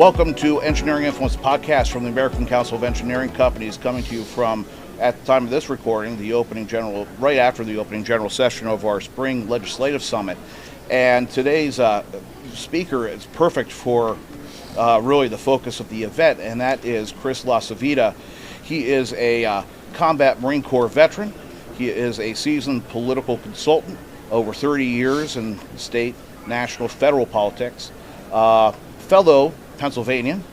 Welcome to Engineering Influence Podcast from the American Council of Engineering Companies, coming to you from, at the time of this recording, right after the opening general session of our spring legislative summit. And today's speaker is perfect for really the focus of the event, and that is Chris LaCivita. He is a combat Marine Corps veteran. He is a seasoned political consultant, over 30 years in state, national, federal politics, fellow Pennsylvanian,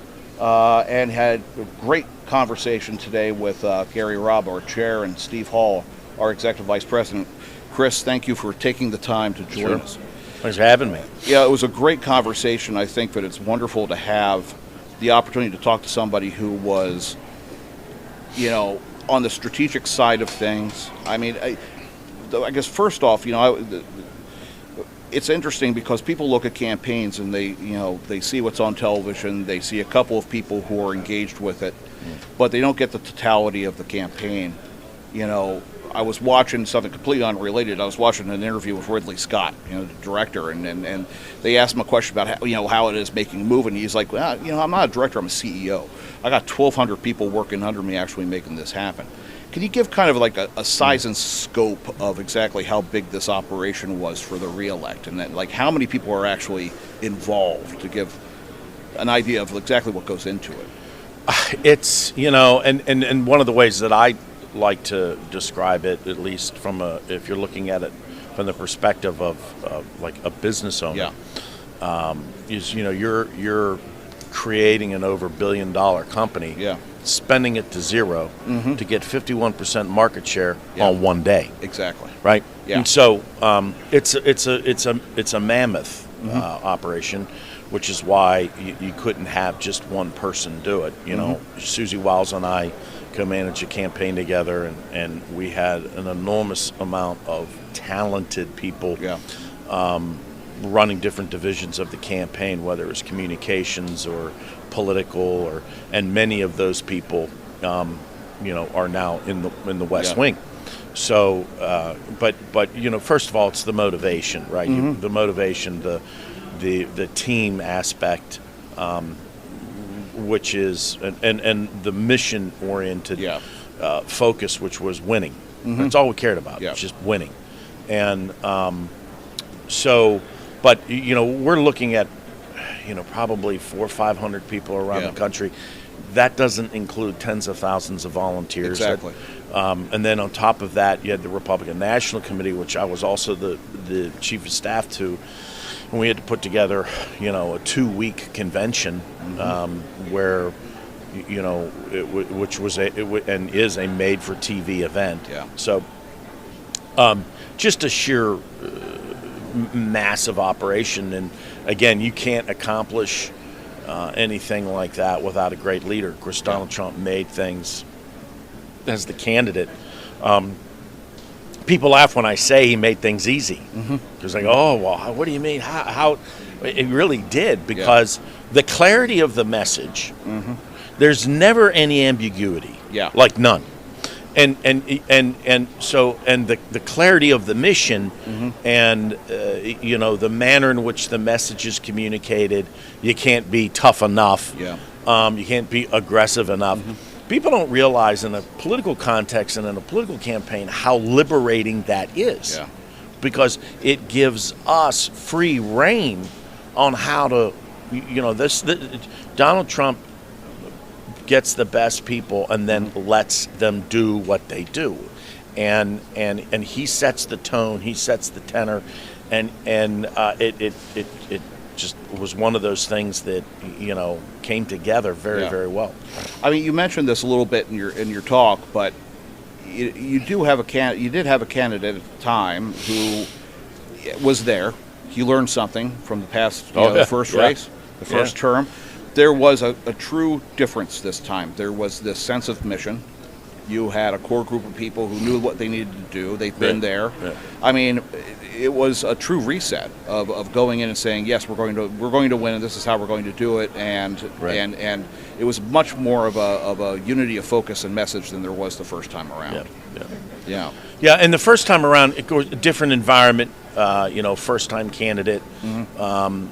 and had a great conversation today with Gary Robb, our chair, and Steve Hall, our executive vice president. Chris, thank you for taking the time to join us. Thanks for having me. Yeah, it was a great conversation. I think that it's wonderful to have the opportunity to talk to somebody who was, on the strategic side of things. I mean, I guess first off, it's interesting because people look at campaigns and they see what's on television. They see a couple of people who are engaged with it, but they don't get the totality of the campaign. I was watching something completely unrelated. I was watching an interview with Ridley Scott, the director, and they asked him a question about how it is making a move, and he's like, well, I'm not a director, I'm a CEO. I got 1,200 people working under me actually making this happen. Can you give kind of like a size and scope of exactly how big this operation was for the re-elect, and then like how many people are actually involved, to give an idea of exactly what goes into it? It's, and one of the ways that I like to describe it, at least if you're looking at it from the perspective of like a business owner, is you're creating an over $1 billion company, spending it to zero to get 51% market share on one day. Exactly. Right. Yeah. And so it's a mammoth operation, which is why you couldn't have just one person do it. Susie Wiles and I co-managed a campaign together, and we had an enormous amount of talented people running different divisions of the campaign, whether it was communications or political, and many of those people are now in the West Wing. So but first of all, it's the motivation, right? The motivation, the team aspect, which is and the mission oriented focus, which was winning. That's all we cared about. It's just winning. And but we're looking at probably 400 or 500 people around the country. That doesn't include tens of thousands of volunteers. Exactly. And then on top of that, you had the Republican National Committee, which I was also the chief of staff to. And we had to put together, a 2-week convention where, which was and is a made-for-TV event. Yeah. So, just a sheer massive operation, and again, you can't accomplish anything like that without a great leader. Of course, Donald Trump made things as the candidate. People laugh when I say he made things easy. Because they go, oh, well, what do you mean? How? It really did, because the clarity of the message, there's never any ambiguity, like none. And the clarity of the mission, and the manner in which the message is communicated. You can't be tough enough. You can't be aggressive enough. People don't realize in a political context and in a political campaign how liberating that is, because it gives us free rein on how to, Donald Trump gets the best people and then lets them do what they do, and he sets the tone, he sets the tenor, and it just was one of those things that came together very very well. I mean, you mentioned this a little bit in your talk, but you did have a candidate at the time who was there. He learned something from the past, the first race, the first term. There was a true difference this time. There was this sense of mission. You had a core group of people who knew what they needed to do. They've been there. I mean, it was a true reset of going in and saying, yes, we're going to win, and this is how we're going to do it. And it was much more of a unity of focus and message than there was the first time around. And the first time around, it was a different environment. first-time candidate, and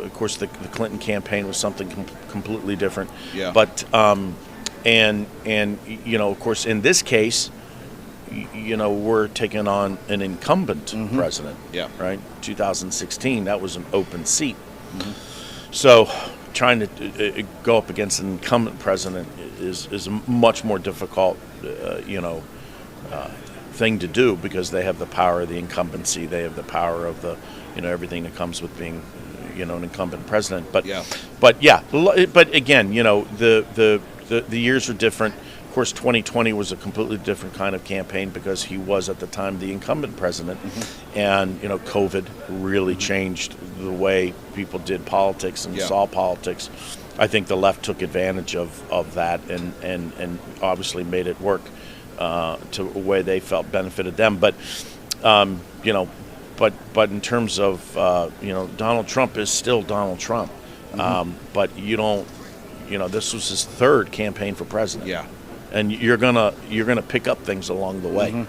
of course, the Clinton campaign was something completely different. Yeah. But of course, in this case, we're taking on an incumbent president. Yeah. Right. 2016, that was an open seat. So, trying to go up against an incumbent president is a much more difficult, thing to do, because they have the power of the incumbency. They have the power of the, everything that comes with being, an incumbent president. But but again, the years are different. Of course, 2020 was a completely different kind of campaign because he was at the time the incumbent president, and COVID really changed the way people did politics and saw politics. I think the left took advantage of that and obviously made it work to a way they felt benefited them. But but in terms of Donald Trump is still Donald Trump. But you don't, this was his third campaign for president. Yeah. And you're gonna pick up things along the way.